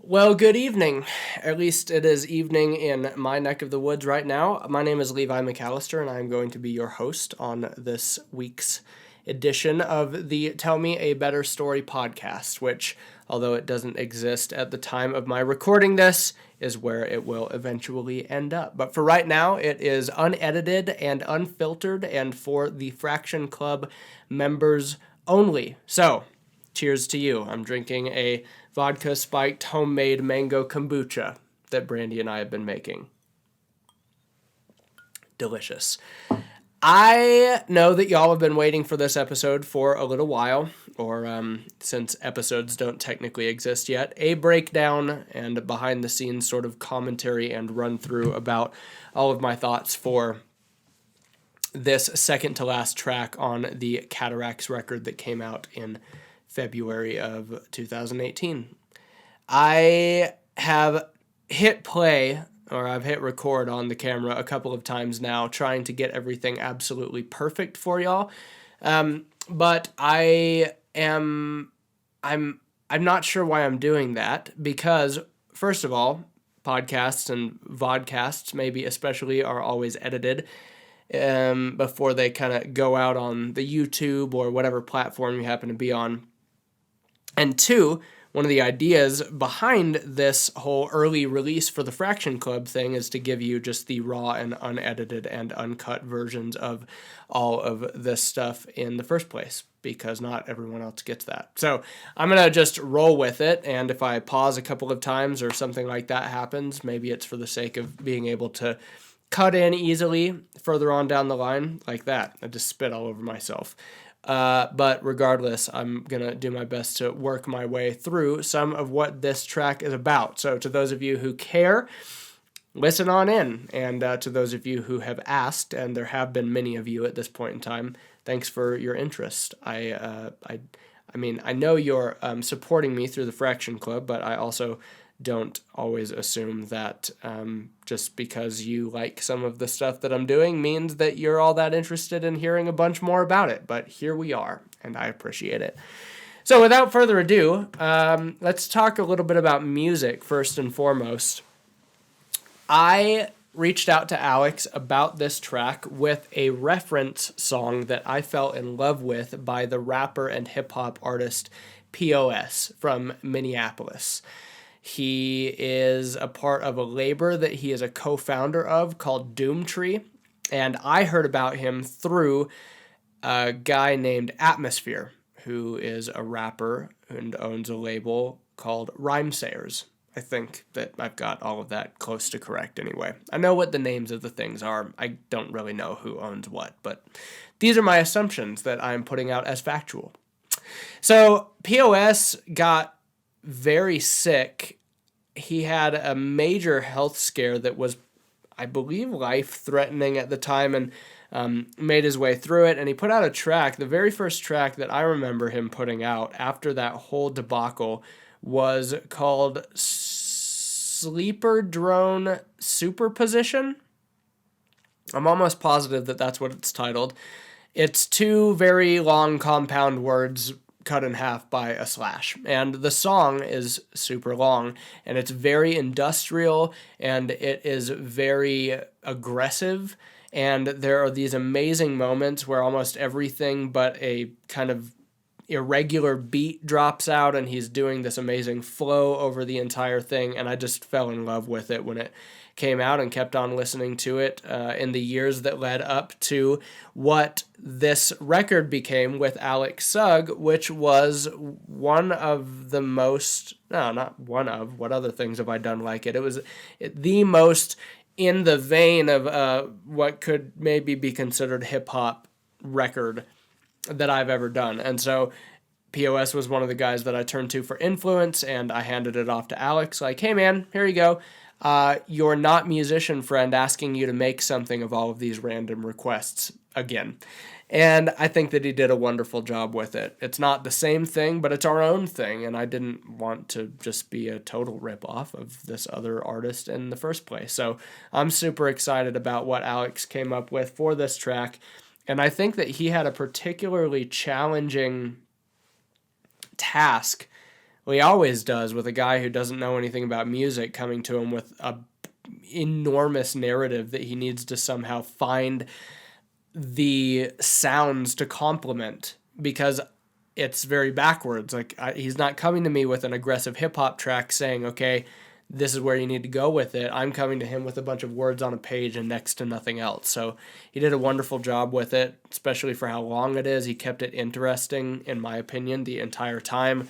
Well, good evening. At least it is evening in my neck of the woods right now. My name is Levi McAllister, and I'm going to be your host on this week's edition of the Tell Me a Better Story podcast, which, although it doesn't exist at the time of my recording this, is where it will eventually end up. But for right now, it is unedited and unfiltered and for the Fraction Club members only. So, cheers to you. I'm drinking a vodka spiked homemade mango kombucha that Brandy and I have been making. Delicious. I know that y'all have been waiting for this episode for a little while, or since episodes don't technically exist yet, a breakdown and behind the scenes sort of commentary and run through about all of my thoughts for this second to last track on the Cataracts record that came out in February of 2018. I have hit play, or I've hit record on the camera a couple of times now, trying to get everything absolutely perfect for y'all. But I'm not sure why I'm doing that, because first of all, podcasts and vodcasts, maybe especially, are always edited before they kind of go out on the YouTube or whatever platform you happen to be on. And two, one of the ideas behind this whole early release for the Fraction Club thing is to give you just the raw and unedited and uncut versions of all of this stuff in the first place, because not everyone else gets that. So I'm going to just roll with it, and if I pause a couple of times or something like that happens, maybe it's for the sake of being able to cut in easily further on down the line, like that. I just spit all over myself. But regardless, I'm going to do my best to work my way through some of what this track is about. So to those of you who care, listen on in. And to those of you who have asked, and there have been many of you at this point in time, thanks for your interest. I mean, I know you're supporting me through the Fraction Club, but I also don't always assume that just because you like some of the stuff that I'm doing means that you're all that interested in hearing a bunch more about it. But here we are, and I appreciate it. So without further ado, let's talk a little bit about music first and foremost. I reached out to Alex about this track with a reference song that I fell in love with by the rapper and hip-hop artist POS from Minneapolis. He is a part of a label that he is a co-founder of called Doomtree, and I heard about him through a guy named Atmosphere, who is a rapper and owns a label called Rhymesayers. I think that I've got all of that close to correct anyway. I know what the names of the things are. I don't really know who owns what, but these are my assumptions that I'm putting out as factual. So POS got very sick. He had a major health scare that was, I believe, life-threatening at the time, and made his way through it. And he put out a track. The very first track that I remember him putting out after that whole debacle was called Sleeper Drone Superposition. I'm almost positive that that's what it's titled. It's two very long compound words cut in half by a slash. And the song is super long, and it's very industrial, and it is very aggressive, and there are these amazing moments where almost everything but a kind of irregular beat drops out, and he's doing this amazing flow over the entire thing, and I just fell in love with it when it came out and kept on listening to it in the years that led up to what this record became with Alex Sugg, which was one of the most, no, not one of, what other things have I done like it? It was the most in the vein of what could maybe be considered hip-hop record that I've ever done. And so POS was one of the guys that I turned to for influence, and I handed it off to Alex, like, hey man, here you go. Your not musician friend asking you to make something of all of these random requests again. And I think that he did a wonderful job with it. It's not the same thing, but it's our own thing, and I didn't want to just be a total ripoff of this other artist in the first place. So I'm super excited about what Alex came up with for this track, and I think that he had a particularly challenging task Well, he always does, with a guy who doesn't know anything about music coming to him with a enormous narrative that he needs to somehow find the sounds to complement, because it's very backwards. Like, he's not coming to me with an aggressive hip hop track saying, okay, this is where you need to go with it. I'm coming to him with a bunch of words on a page and next to nothing else. So he did a wonderful job with it, especially for how long it is. He kept it interesting, in my opinion, the entire time.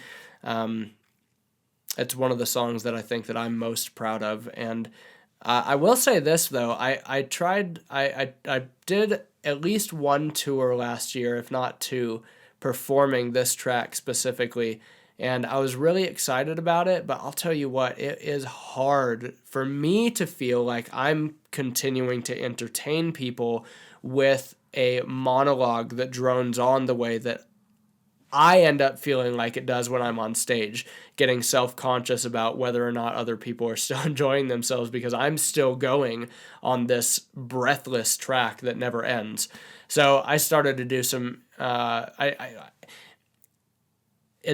It's one of the songs that I think that I'm most proud of. And I will say this, though. I did at least one tour last year, if not two, performing this track specifically. And I was really excited about it, but I'll tell you what, it is hard for me to feel like I'm continuing to entertain people with a monologue that drones on the way that I end up feeling like it does when I'm on stage, getting self-conscious about whether or not other people are still enjoying themselves, because I'm still going on this breathless track that never ends. So I started to do some, at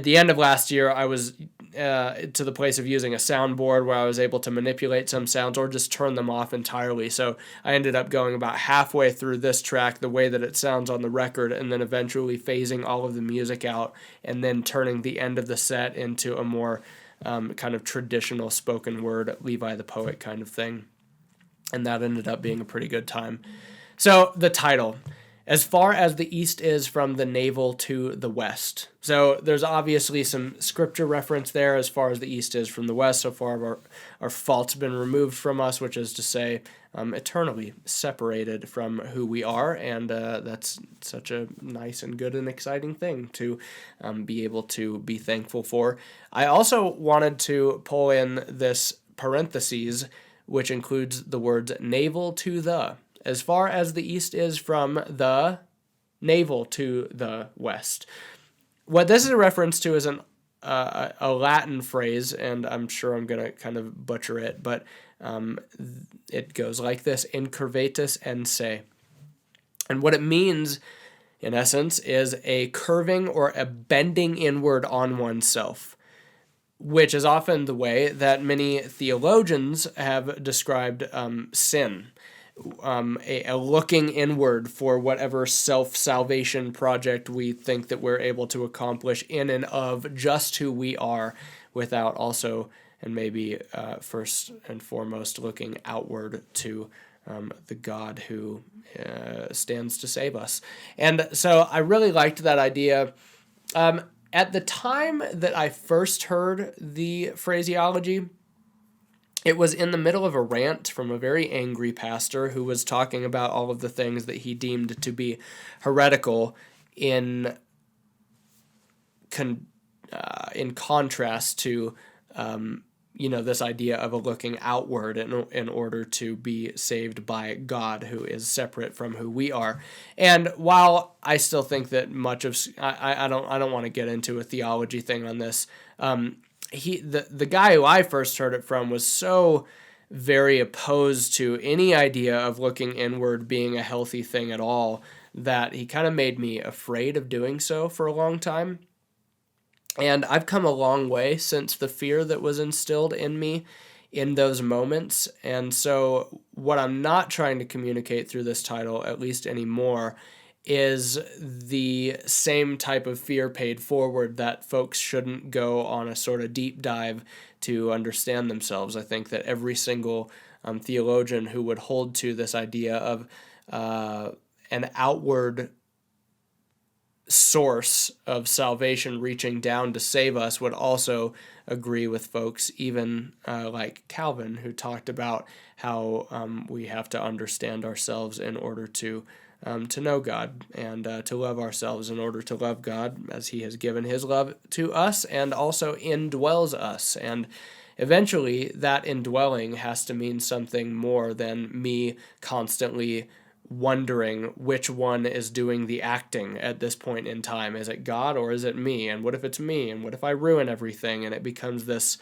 the end of last year, I was to the place of using a soundboard where I was able to manipulate some sounds or just turn them off entirely. So I ended up going about halfway through this track the way that it sounds on the record, and then eventually phasing all of the music out, and then turning the end of the set into a more kind of traditional spoken word, Levi the Poet kind of thing. And that ended up being a pretty good time. So the title, as far as the east is from the navel to the west. So there's obviously some scripture reference there, as far as the east is from the west. So far our fault's been removed from us, which is to say eternally separated from who we are. And that's such a nice and good and exciting thing to be able to be thankful for. I also wanted to pull in this parentheses, which includes the words navel to the. As far as the east is from the navel to the west. What this is a reference to is a Latin phrase, and I'm sure I'm going to kind of butcher it, but it goes like this: incurvatus ense. And what it means, in essence, is a curving or a bending inward on oneself, which is often the way that many theologians have described sin. A looking inward for whatever self-salvation project we think that we're able to accomplish in and of just who we are, without also, and maybe first and foremost, looking outward to the God who stands to save us. And so I really liked that idea. At the time that I first heard the phraseology, it was in the middle of a rant from a very angry pastor who was talking about all of the things that he deemed to be heretical in contrast to, this idea of a looking outward in order to be saved by God, who is separate from who we are. And while I still think that much of I don't want to get into a theology thing on this. The guy who I first heard it from was so very opposed to any idea of looking inward being a healthy thing at all that he kind of made me afraid of doing so for a long time. And I've come a long way since the fear that was instilled in me in those moments. And so what I'm not trying to communicate through this title, at least anymore, is the same type of fear paid forward that folks shouldn't go on a sort of deep dive to understand themselves. I think that every single theologian who would hold to this idea of an outward source of salvation reaching down to save us would also agree with folks, even like Calvin, who talked about how we have to understand ourselves in order to know God, and to love ourselves in order to love God, as he has given his love to us and also indwells us. And eventually that indwelling has to mean something more than me constantly wondering which one is doing the acting at this point in time. Is it God or is it me? And what if it's me? And what if I ruin everything? And it becomes this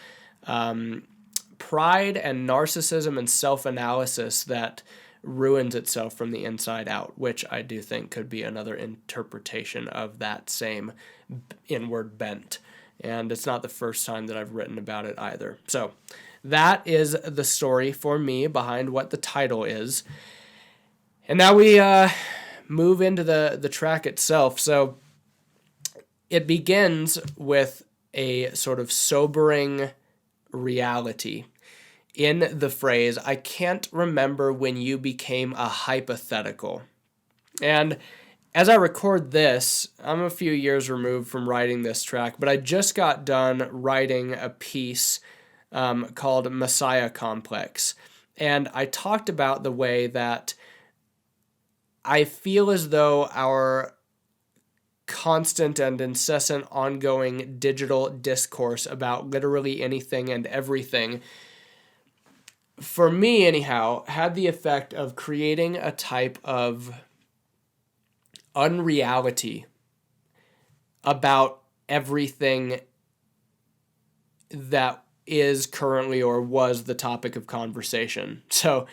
pride and narcissism and self-analysis that ruins itself from the inside out, which I do think could be another interpretation of that same inward bent. and it's not the first time that I've written about it either. So that is the story for me behind what the title is. And now we move into the track itself. So it begins with a sort of sobering reality in the phrase, "I can't remember when you became a hypothetical." And as I record this, I'm a few years removed from writing this track, but I just got done writing a piece called Messiah Complex. And I talked about the way that I feel as though our constant and incessant ongoing digital discourse about literally anything and everything, for me anyhow, had the effect of creating a type of unreality about everything that is currently or was the topic of conversation. So,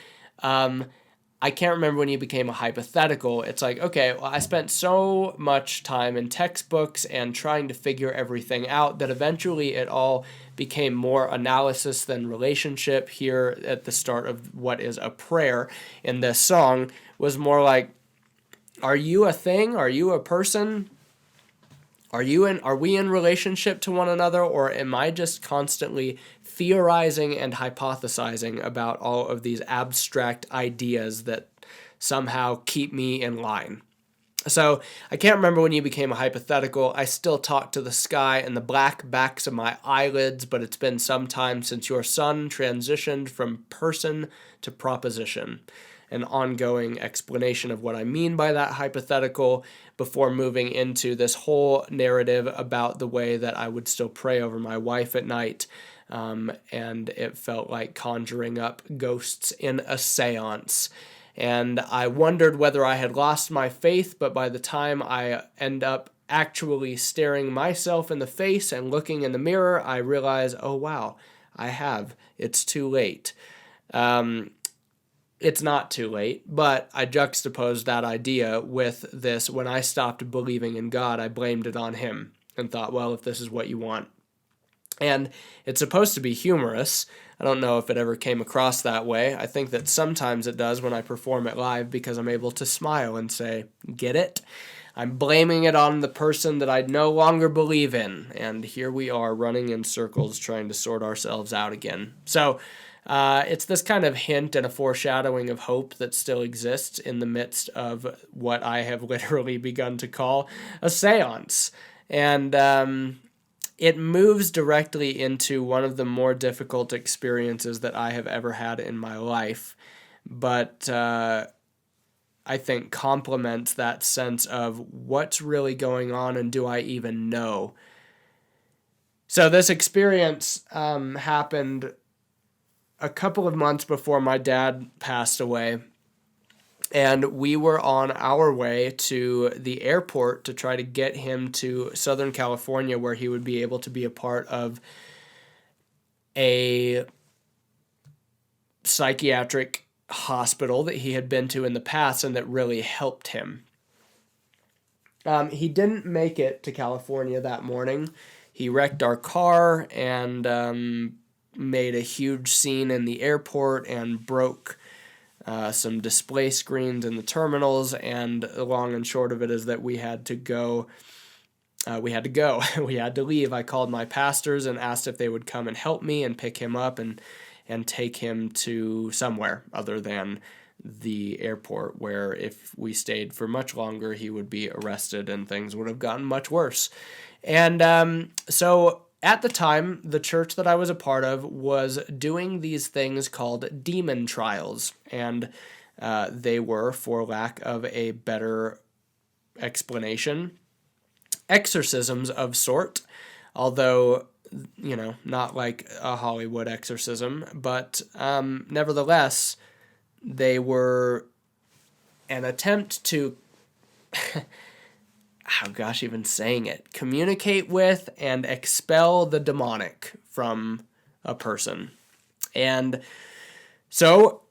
I can't remember when you became a hypothetical. It's like, okay, well, I spent so much time in textbooks and trying to figure everything out that eventually it all became more analysis than relationship. Here at the start of what is a prayer in this song was more like, are you a thing? Are you a person? Are we in relationship to one another, or am I just constantly theorizing and hypothesizing about all of these abstract ideas that somehow keep me in line? So I can't remember when you became a hypothetical. I still talk to the sky and the black backs of my eyelids, but it's been some time since your son transitioned from person to proposition. An ongoing explanation of what I mean by that hypothetical before moving into this whole narrative about the way that I would still pray over my wife at night. And it felt like conjuring up ghosts in a seance. And I wondered whether I had lost my faith, but by the time I end up actually staring myself in the face and looking in the mirror, I realize, oh wow, I have. It's too late. It's not too late, but I juxtaposed that idea with this. When I stopped believing in God, I blamed it on him and thought, well, if this is what you want. And it's supposed to be humorous. I don't know if it ever came across that way. I think that sometimes it does when I perform it live because I'm able to smile and say, get it? I'm blaming it on the person that I no longer believe in. And here we are running in circles trying to sort ourselves out again. So it's this kind of hint and a foreshadowing of hope that still exists in the midst of what I have literally begun to call a seance. And it moves directly into one of the more difficult experiences that I have ever had in my life, but I think complements that sense of what's really going on and do I even know? So this experience happened a couple of months before my dad passed away, and we were on our way to the airport to try to get him to Southern California, where he would be able to be a part of a psychiatric hospital that he had been to in the past and that really helped him. He didn't make it to California that morning. He wrecked our car and made a huge scene in the airport and broke some display screens in the terminals, and the long and short of it is that we had to go. We had to leave. I called my pastors and asked if they would come and help me and pick him up and take him to somewhere other than the airport, where if we stayed for much longer, he would be arrested and things would have gotten much worse. And so at the time, the church that I was a part of was doing these things called demon trials, and they were, for lack of a better explanation, exorcisms of sort, although, not like a Hollywood exorcism, but nevertheless, they were an attempt to even saying it, communicate with and expel the demonic from a person. And so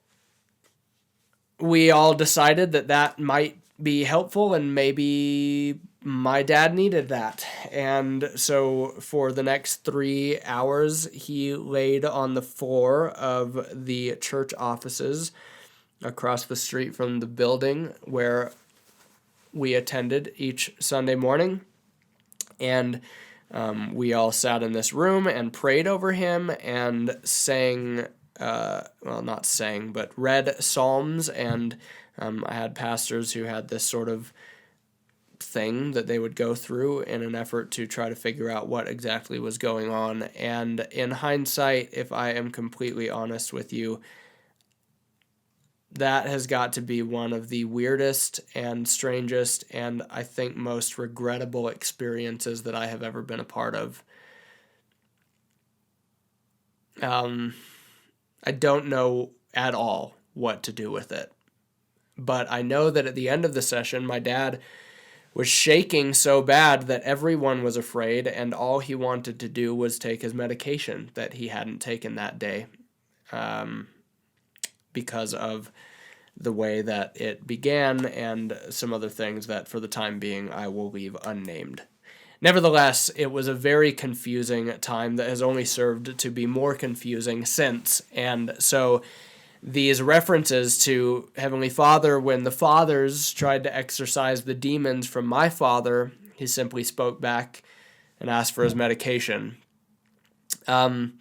we all decided that might be helpful, and maybe my dad needed that. And so for the next 3 hours, he laid on the floor of the church offices across the street from the building where we attended each Sunday morning. And we all sat in this room and prayed over him and sang, not sang, but read Psalms. And I had pastors who had this sort of thing that they would go through in an effort to try to figure out what exactly was going on. And in hindsight, if I am completely honest with you, that has got to be one of the weirdest and strangest and I think most regrettable experiences that I have ever been a part of. I don't know at all what to do with it. But I know that at the end of the session, my dad was shaking so bad that everyone was afraid, and all he wanted to do was take his medication that he hadn't taken that day, because of the way that it began and some other things that for the time being I will leave unnamed. Nevertheless, it was a very confusing time that has only served to be more confusing since. And so these references to Heavenly Father, when the fathers tried to exorcise the demons from my father, he simply spoke back and asked for his medication. And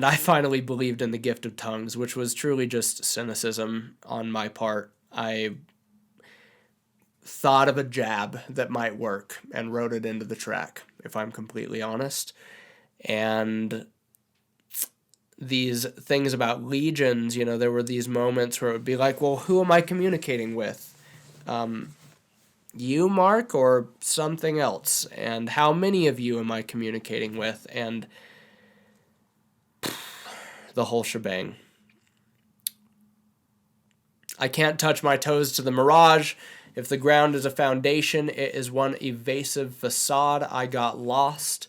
I finally believed in the gift of tongues, which was truly just cynicism on my part. I thought of a jab that might work and wrote it into the track, if I'm completely honest. And these things about legions, there were these moments where it would be like, well, who am I communicating with? You, Mark, or something else? And how many of you am I communicating with? And the whole shebang. I can't touch my toes to the mirage. If the ground is a foundation, it is one evasive facade. I got lost,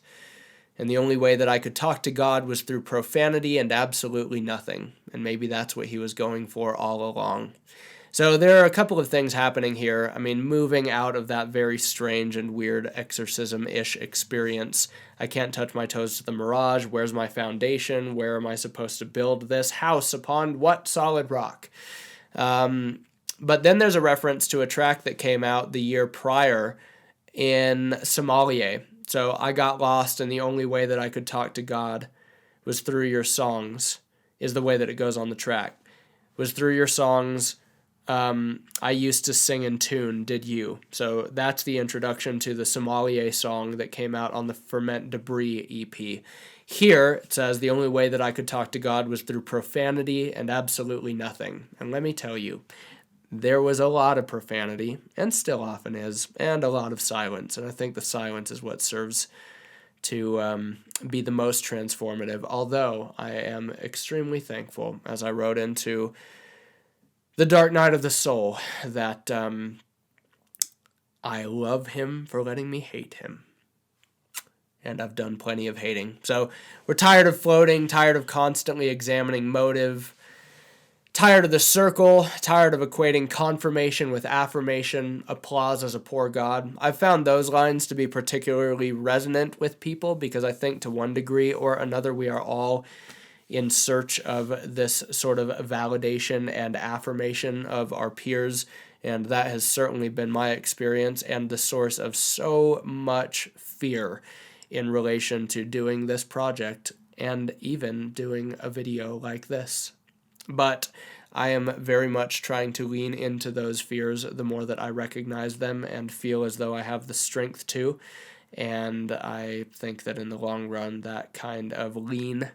and the only way that I could talk to God was through profanity and absolutely nothing. And maybe that's what he was going for all along. So there are a couple of things happening here. I mean, moving out of that very strange and weird exorcism-ish experience. I can't touch my toes to the mirage. Where's my foundation? Where am I supposed to build this house? Upon what solid rock? But then there's a reference to a track that came out the year prior in Somalia. So I got lost, and the only way that I could talk to God was through your songs, is the way that it goes on the track. Was through your songs. I used to sing in tune, did you? So that's the introduction to the Somalia song that came out on the Ferment Debris EP. Here, it says, the only way that I could talk to God was through profanity and absolutely nothing. And let me tell you, there was a lot of profanity, and still often is, and a lot of silence. And I think the silence is what serves to be the most transformative, although I am extremely thankful, as I wrote into the dark night of the soul, that I love him for letting me hate him. And I've done plenty of hating. So we're tired of floating, tired of constantly examining motive, tired of the circle, tired of equating confirmation with affirmation, applause as a poor God. I've found those lines to be particularly resonant with people because I think to one degree or another we are all in search of this sort of validation and affirmation of our peers, and that has certainly been my experience and the source of so much fear in relation to doing this project and even doing a video like this. But I am very much trying to lean into those fears the more that I recognize them and feel as though I have the strength to, and I think that in the long run that kind of lean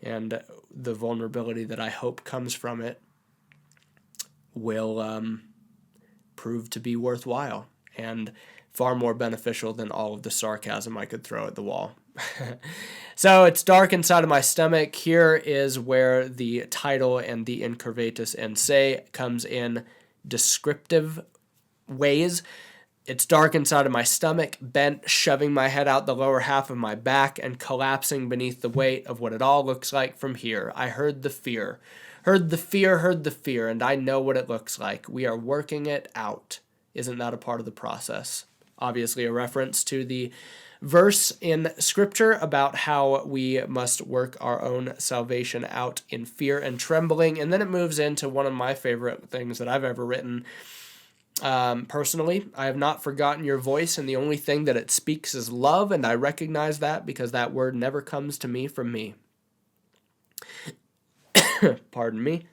and the vulnerability that I hope comes from it will prove to be worthwhile and far more beneficial than all of the sarcasm I could throw at the wall. So it's dark inside of my stomach. Here is where the title and the incurvatus and se comes in descriptive ways. It's dark inside of my stomach, bent, shoving my head out the lower half of my back and collapsing beneath the weight of what it all looks like from here. I heard the fear. Heard the fear, and I know what it looks like. We are working it out. Isn't that a part of the process? Obviously a reference to the verse in Scripture about how we must work our own salvation out in fear and trembling. And then it moves into one of my favorite things that I've ever written. Personally, I have not forgotten your voice, and the only thing that it speaks is love, and I recognize that because that word never comes to me from me. Pardon me.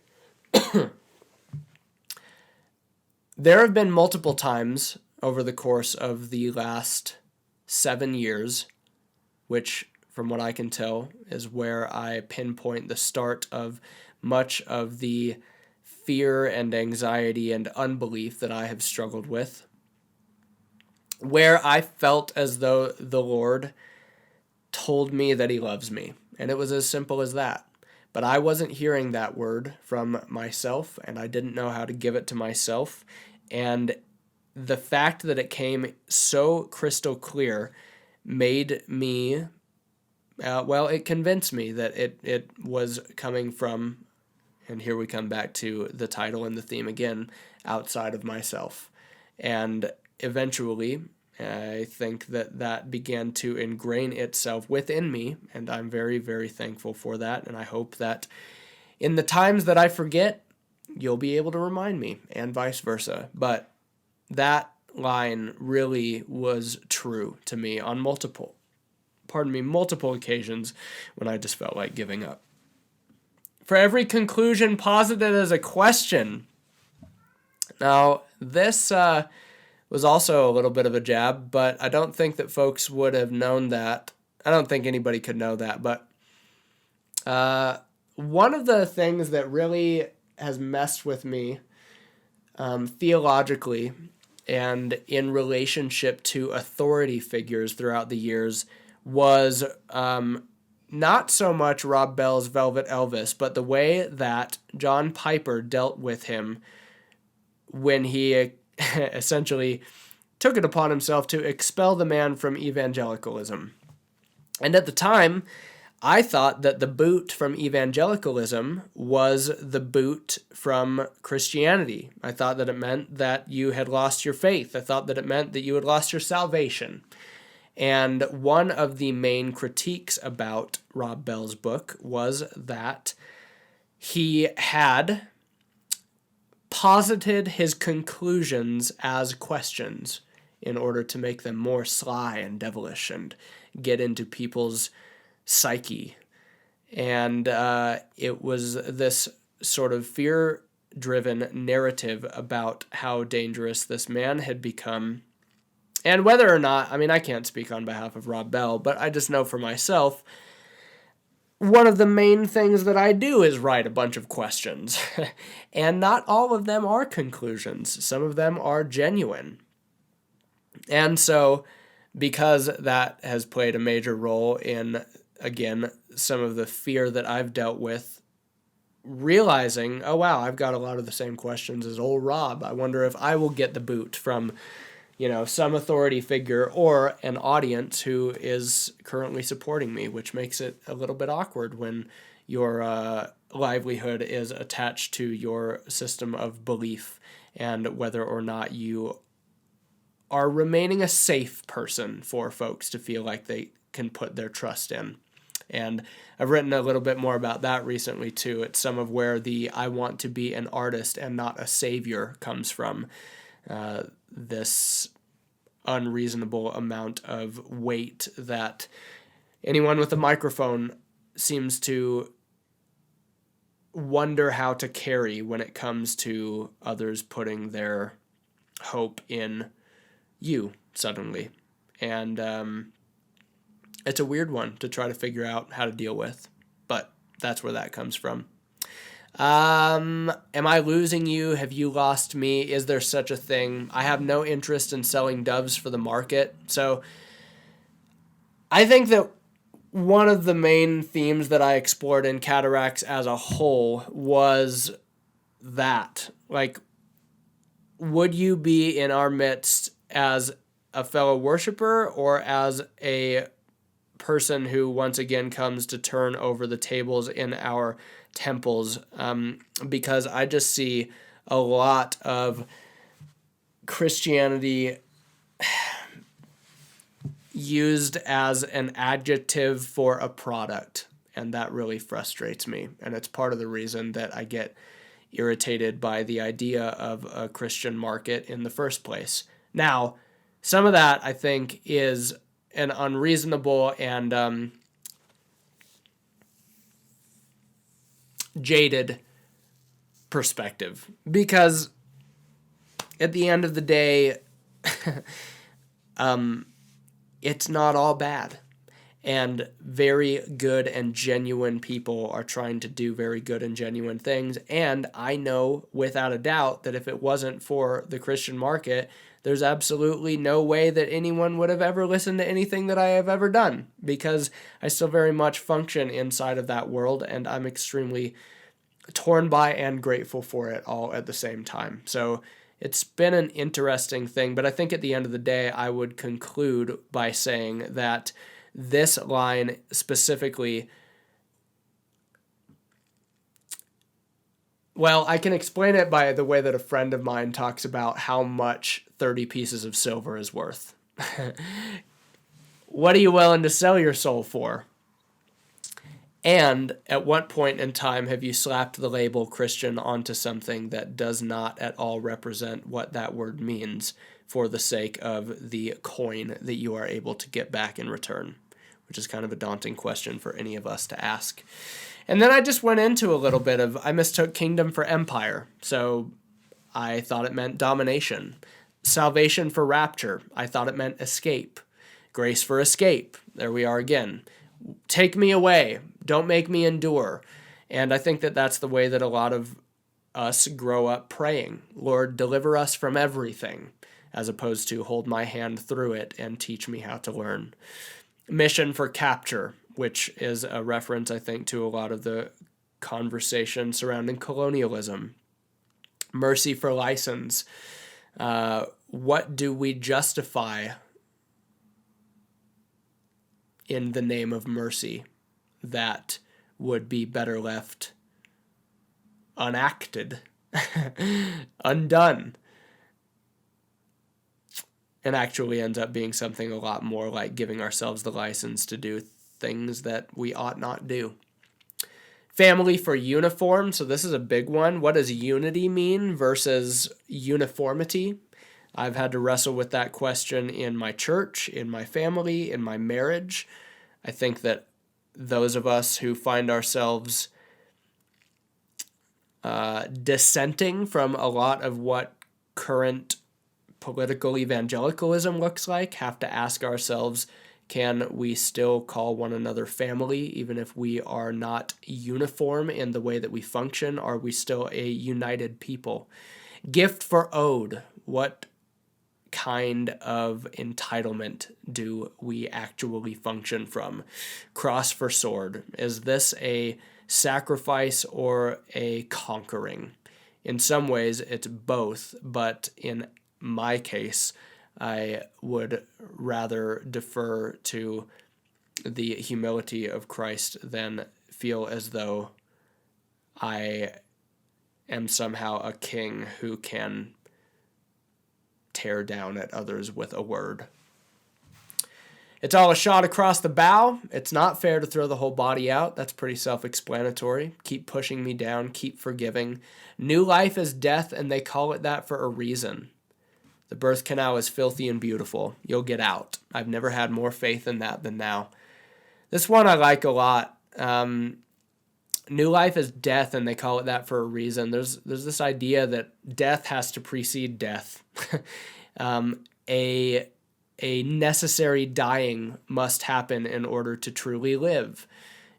There have been multiple times over the course of the last 7 years, which, from what I can tell, is where I pinpoint the start of much of the fear and anxiety and unbelief that I have struggled with, where I felt as though the Lord told me that he loves me. And it was as simple as that. But I wasn't hearing that word from myself, and I didn't know how to give it to myself. And the fact that it came so crystal clear made me, it convinced me that it was coming from, and here we come back to the title and the theme again, outside of myself. And eventually, I think that began to ingrain itself within me, and I'm very, very thankful for that. And I hope that in the times that I forget, you'll be able to remind me, and vice versa. But that line really was true to me on multiple occasions when I just felt like giving up. For every conclusion posited as a question. Now, this was also a little bit of a jab, but I don't think that folks would have known that. I don't think anybody could know that, but one of the things that really has messed with me theologically and in relationship to authority figures throughout the years was not so much Rob Bell's Velvet Elvis, but the way that John Piper dealt with him when he essentially took it upon himself to expel the man from evangelicalism. And at the time, I thought that the boot from evangelicalism was the boot from Christianity. I thought that it meant that you had lost your faith. I thought that it meant that you had lost your salvation. And one of the main critiques about Rob Bell's book was that he had posited his conclusions as questions in order to make them more sly and devilish and get into people's psyche. And it was this sort of fear-driven narrative about how dangerous this man had become. And whether or not, I can't speak on behalf of Rob Bell, but I just know for myself, one of the main things that I do is write a bunch of questions. And not all of them are conclusions. Some of them are genuine. And so, because that has played a major role in, again, some of the fear that I've dealt with, realizing, oh wow, I've got a lot of the same questions as old Rob. I wonder if I will get the boot from some authority figure or an audience who is currently supporting me, which makes it a little bit awkward when your livelihood is attached to your system of belief and whether or not you are remaining a safe person for folks to feel like they can put their trust in. And I've written a little bit more about that recently too. It's some of where the I want to be an artist and not a savior comes from. This unreasonable amount of weight that anyone with a microphone seems to wonder how to carry when it comes to others putting their hope in you suddenly. And it's a weird one to try to figure out how to deal with, but that's where that comes from. Am I losing you? Have you lost me? Is there such a thing? I have no interest in selling doves for the market. So I think that one of the main themes that I explored in Cataracts as a whole was that, like, would you be in our midst as a fellow worshiper or as a person who once again comes to turn over the tables in our temples, because I just see a lot of Christianity used as an adjective for a product, and that really frustrates me, and it's part of the reason that I get irritated by the idea of a Christian market in the first place. Now, some of that, I think, is an unreasonable and jaded perspective, because at the end of the day, it's not all bad. And very good and genuine people are trying to do very good and genuine things. And I know without a doubt that if it wasn't for the Christian market, there's absolutely no way that anyone would have ever listened to anything that I have ever done, because I still very much function inside of that world, and I'm extremely torn by and grateful for it all at the same time. So it's been an interesting thing, but I think at the end of the day, I would conclude by saying that this line specifically, well, I can explain it by the way that a friend of mine talks about how much 30 pieces of silver is worth. What are you willing to sell your soul for? And at what point in time have you slapped the label Christian onto something that does not at all represent what that word means for the sake of the coin that you are able to get back in return? Which is kind of a daunting question for any of us to ask. And then I just went into a little bit of, I mistook kingdom for empire. So I thought it meant domination. Salvation for rapture. I thought it meant escape. Grace for escape. There we are again. Take me away. Don't make me endure. And I think that that's the way that a lot of us grow up praying. Lord, deliver us from everything, as opposed to hold my hand through it and teach me how to learn. Mission for capture, which is a reference, I think, to a lot of the conversation surrounding colonialism. Mercy for license. What do we justify in the name of mercy that would be better left unacted, undone, and actually ends up being something a lot more like giving ourselves the license to do things that we ought not do. Family for uniform. So this is a big one. What does unity mean versus uniformity? I've had to wrestle with that question in my church, in my family, in my marriage. I think that those of us who find ourselves dissenting from a lot of what current political evangelicalism looks like have to ask ourselves, can we still call one another family even if we are not uniform in the way that we function? Are we still a united people? Gift for ode. What kind of entitlement do we actually function from? Cross for sword. Is this a sacrifice or a conquering? In some ways, it's both, but in my case, I would rather defer to the humility of Christ than feel as though I am somehow a king who can tear down at others with a word. It's all a shot across the bow. It's not fair to throw the whole body out. That's pretty self-explanatory. Keep pushing me down. Keep forgiving. New life is death, and they call it that for a reason. The birth canal is filthy and beautiful. You'll get out. I've never had more faith in that than now. This one I like a lot. New life is death, and they call it that for a reason. There's this idea that death has to precede death. A necessary dying must happen in order to truly live.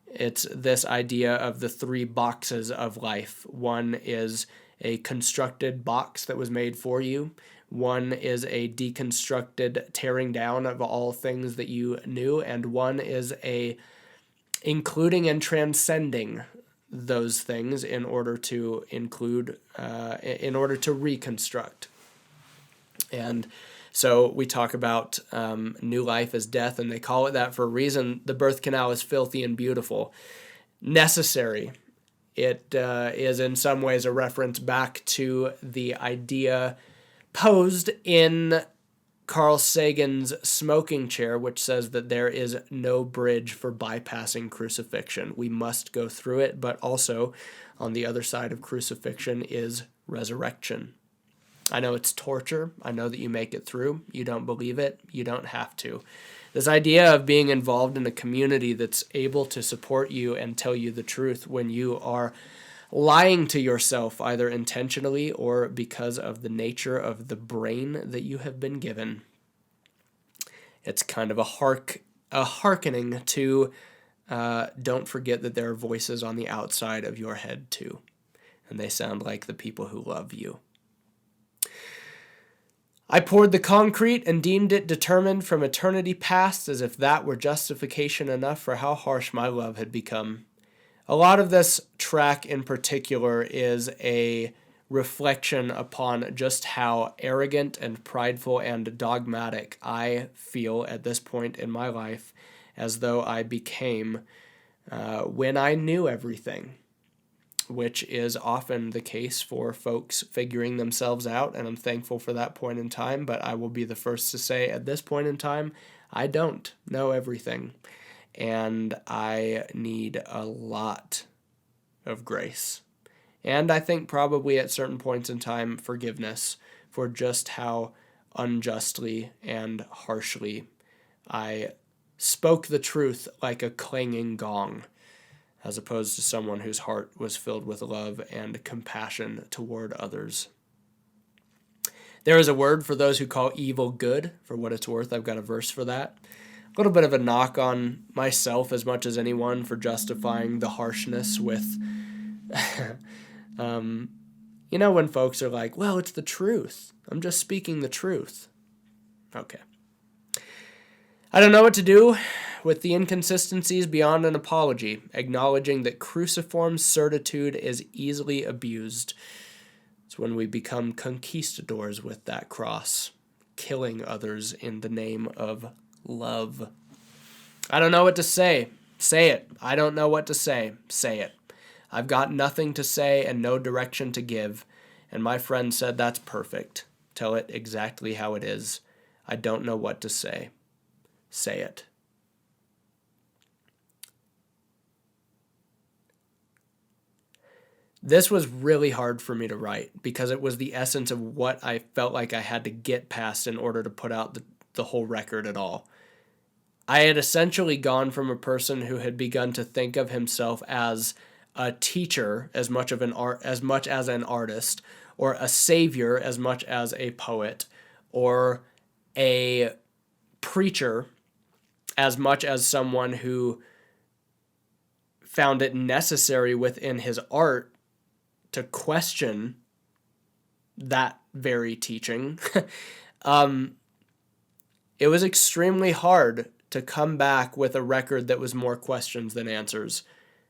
It's this idea of the three boxes of life. One is a constructed box that was made for you. One is a deconstructed tearing down of all things that you knew. And one is a including and transcending those things in order to include, in order to reconstruct. And So we talk about new life as death, and they call it that for a reason. The birth canal is filthy and beautiful. Necessary. It is in some ways a reference back to the idea posed in Carl Sagan's smoking chair, which says that there is no bridge for bypassing crucifixion. We must go through it, but also on the other side of crucifixion is resurrection. I know it's torture. I know that you make it through. You don't believe it. You don't have to. This idea of being involved in a community that's able to support you and tell you the truth when you are lying to yourself, either intentionally or because of the nature of the brain that you have been given. It's kind of a hearkening to don't forget that there are voices on the outside of your head too, and they sound like the people who love you. I poured the concrete and deemed it determined from eternity past, as if that were justification enough for how harsh my love had become. A lot of this track in particular is a reflection upon just how arrogant and prideful and dogmatic I feel at this point in my life, as though I became when I knew everything, which is often the case for folks figuring themselves out, and I'm thankful for that point in time, but I will be the first to say at this point in time, I don't know everything, and I need a lot of grace. And I think probably at certain points in time, forgiveness for just how unjustly and harshly I spoke the truth like a clanging gong, as opposed to someone whose heart was filled with love and compassion toward others. There is a word for those who call evil good. For what it's worth, I've got a verse for that. A little bit of a knock on myself as much as anyone for justifying the harshness with, when folks are like, well, it's the truth. I'm just speaking the truth. Okay. I don't know what to do with the inconsistencies beyond an apology, acknowledging that cruciform certitude is easily abused. It's when we become conquistadors with that cross, killing others in the name of love. I don't know what to say. Say it. I don't know what to say. Say it. I've got nothing to say and no direction to give, and my friend said that's perfect. Tell it exactly how it is. I don't know what to say. Say it. This was really hard for me to write because it was the essence of what I felt like I had to get past in order to put out the whole record at all. I had essentially gone from a person who had begun to think of himself as a teacher as much as an artist, or a savior as much as a poet, or a preacher as much as someone who found it necessary within his art to question that very teaching. It was extremely hard to come back with a record that was more questions than answers.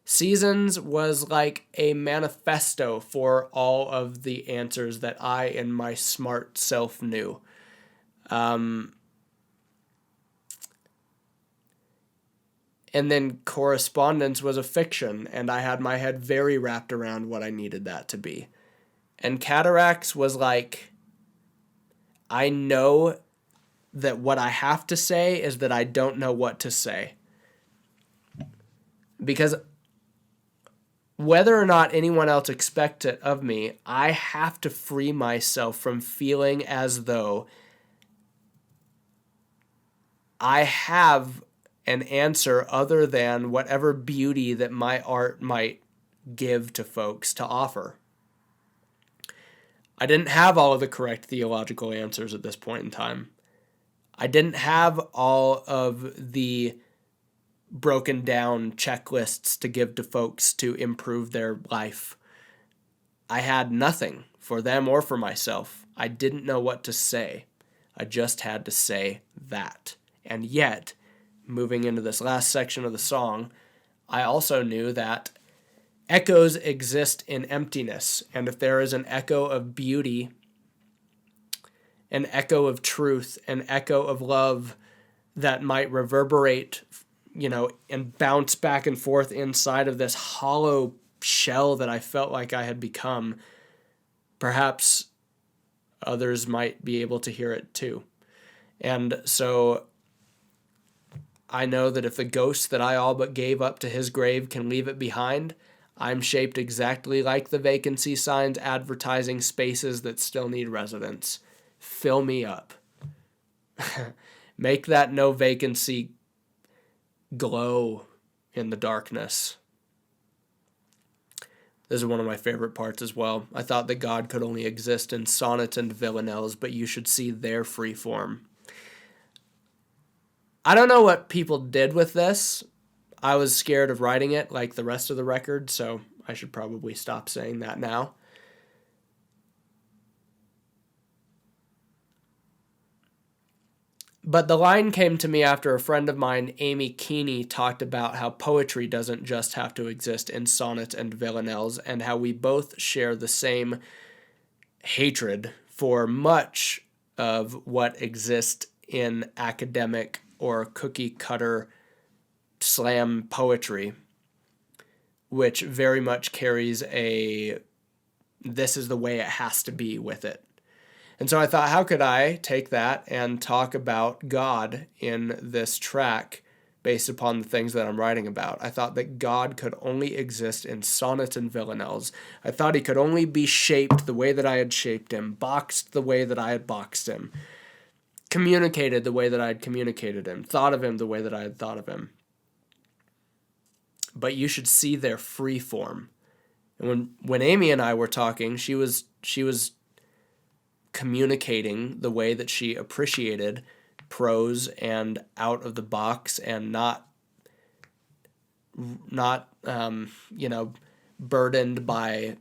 Seasons was like a manifesto for all of the answers that I in my smart self knew. And then Correspondence was a fiction, and I had my head very wrapped around what I needed that to be. And Cataracts was like, I know that what I have to say is that I don't know what to say. Because whether or not anyone else expects it of me, I have to free myself from feeling as though I have an answer other than whatever beauty that my art might give to folks to offer. I didn't have all of the correct theological answers at this point in time. I didn't have all of the broken down checklists to give to folks to improve their life. I had nothing for them or for myself. I didn't know what to say. I just had to say that. And yet, moving into this last section of the song, I also knew that echoes exist in emptiness, and if there is an echo of beauty an echo of truth, an echo of love that might reverberate, and bounce back and forth inside of this hollow shell that I felt like I had become. Perhaps others might be able to hear it too. And so I know that if the ghost that I all but gave up to his grave can leave it behind, I'm shaped exactly like the vacancy signs advertising spaces that still need residents. Fill me up. Make that no vacancy glow in the darkness. This is one of my favorite parts as well. I thought that God could only exist in sonnets and villanelles, but you should see their free form. I don't know what people did with this. I was scared of writing it like the rest of the record, so I should probably stop saying that now. But the line came to me after a friend of mine, Amy Keeney, talked about how poetry doesn't just have to exist in sonnets and villanelles, and how we both share the same hatred for much of what exists in academic or cookie-cutter slam poetry, which very much carries a this is the way it has to be with it. And so I thought, how could I take that and talk about God in this track based upon the things that I'm writing about? I thought that God could only exist in sonnets and villanelles. I thought he could only be shaped the way that I had shaped him, boxed the way that I had boxed him, communicated the way that I had communicated him, thought of him the way that I had thought of him. But you should see their free form. And when Amy and I were talking, she was communicating the way that she appreciated prose and out of the box and not burdened by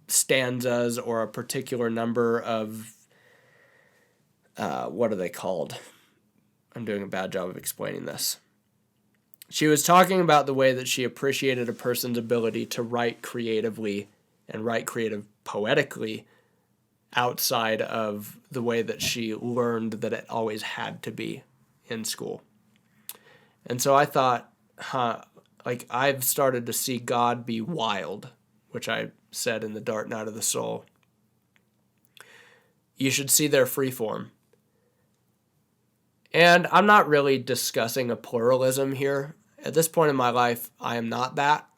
stanzas or a particular number of what are they called? I'm doing a bad job of explaining this. She was talking about the way that she appreciated a person's ability to write creatively and write creative poetically outside of the way that she learned that it always had to be in school. And so I thought, I've started to see God be wild, which I said in The Dark Night of the Soul. You should see their free form. And I'm not really discussing a pluralism here. At this point in my life, I am not that.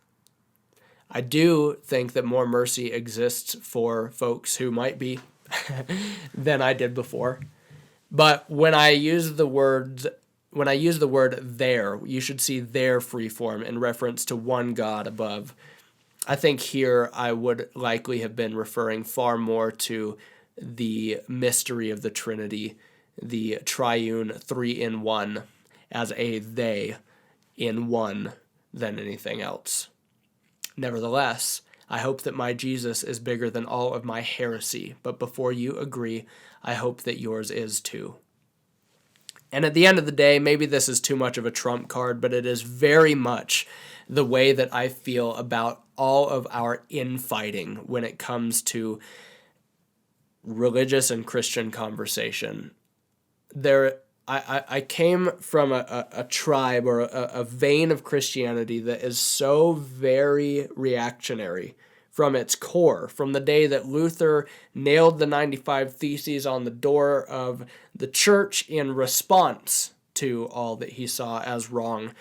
I do think that more mercy exists for folks who might be than I did before. But when I use the word there, you should see their free form in reference to one God above. I think here I would likely have been referring far more to the mystery of the Trinity, the triune 3-in-1, as a they in one than anything else. Nevertheless, I hope that my Jesus is bigger than all of my heresy, but before you agree, I hope that yours is too. And at the end of the day, maybe this is too much of a trump card, but it is very much the way that I feel about all of our infighting when it comes to religious and Christian conversation. I came from a tribe or a vein of Christianity that is so very reactionary from its core, from the day that Luther nailed the 95 Theses on the door of the church in response to all that he saw as wrong.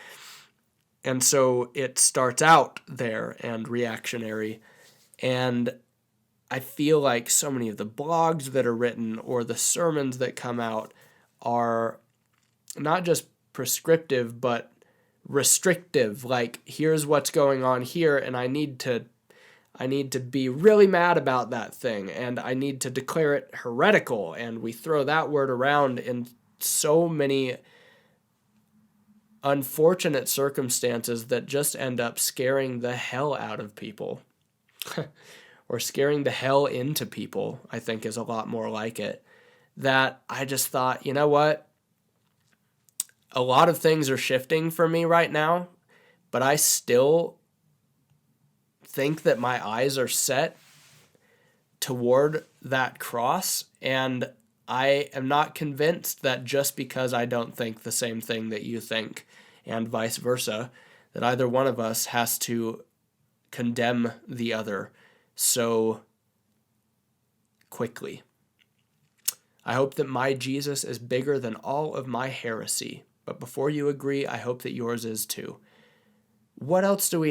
And so it starts out there and reactionary. And I feel like so many of the blogs that are written or the sermons that come out are not just prescriptive, but restrictive. Like, here's what's going on here, and I need to be really mad about that thing, and I need to declare it heretical, and we throw that word around in so many unfortunate circumstances that just end up scaring the hell out of people. Or scaring the hell into people, I think is a lot more like it. That I just thought, you know what? A lot of things are shifting for me right now, but I still think that my eyes are set toward that cross, and I am not convinced that just because I don't think the same thing that you think, and vice versa, that either one of us has to condemn the other so quickly. I hope that my Jesus is bigger than all of my heresy, but before you agree, I hope that yours is too. What else do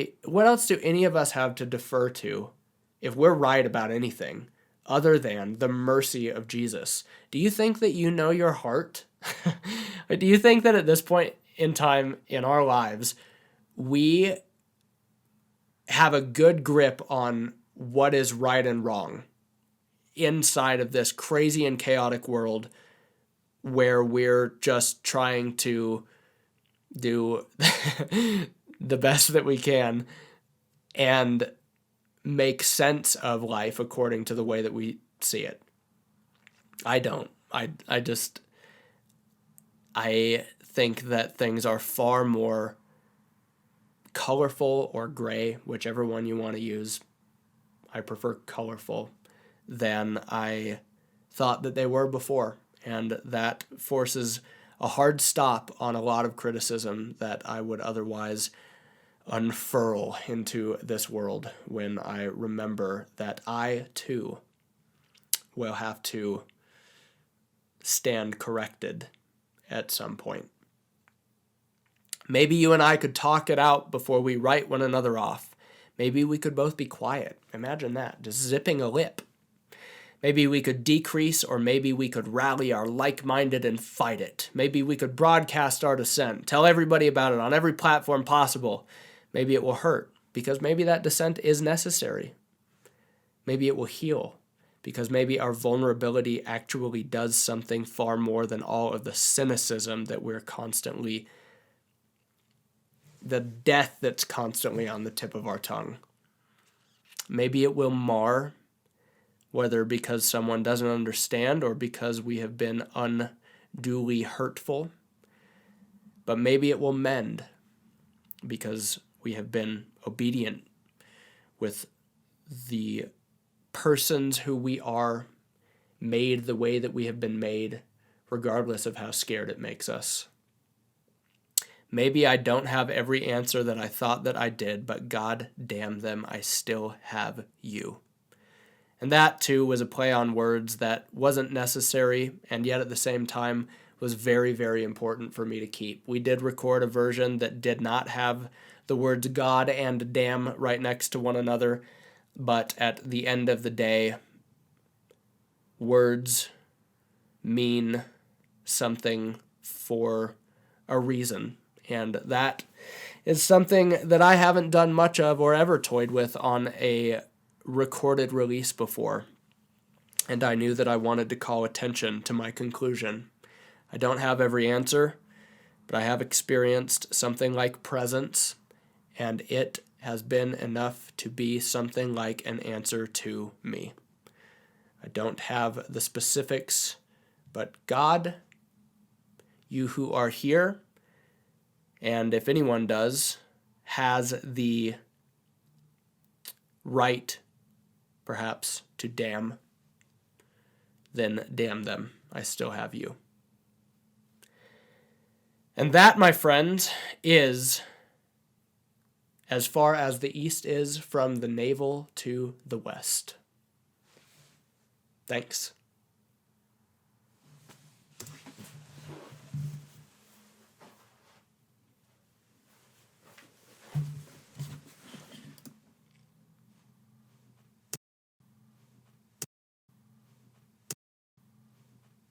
any of us have to defer to if we're right about anything other than the mercy of Jesus? Do you think that you know your heart? Do you think that at this point in time in our lives, we have a good grip on what is right and wrong inside of this crazy and chaotic world where we're just trying to do the best that we can and make sense of life according to the way that we see it? I don't. I think that things are far more colorful or gray, whichever one you want to use. I prefer colorful than I thought that they were before. And that forces a hard stop on a lot of criticism that I would otherwise unfurl into this world when I remember that I, too, will have to stand corrected at some point. Maybe you and I could talk it out before we write one another off. Maybe we could both be quiet. Imagine that, just zipping a lip. Maybe we could decrease, or maybe we could rally our like-minded and fight it. Maybe we could broadcast our dissent, tell everybody about it on every platform possible. Maybe it will hurt, because maybe that dissent is necessary. Maybe it will heal, because maybe our vulnerability actually does something far more than all of the cynicism that we're constantly, the death that's constantly on the tip of our tongue. Maybe it will mar, whether because someone doesn't understand or because we have been unduly hurtful. But maybe it will mend because we have been obedient with the persons who we are, made the way that we have been made, regardless of how scared it makes us. Maybe I don't have every answer that I thought that I did, but God damn them, I still have you. And that, too, was a play on words that wasn't necessary, and yet at the same time was very, very important for me to keep. We did record a version that did not have the words God and damn right next to one another, but at the end of the day, words mean something for a reason. And that is something that I haven't done much of or ever toyed with on a recorded release before. And I knew that I wanted to call attention to my conclusion. I don't have every answer, but I have experienced something like presence, and it has been enough to be something like an answer to me. I don't have the specifics, but God, you who are here, and if anyone does, has the right, perhaps, to damn, then damn them. I still have you. And that, my friends, is as far as the East is from the navel to the West. Thanks.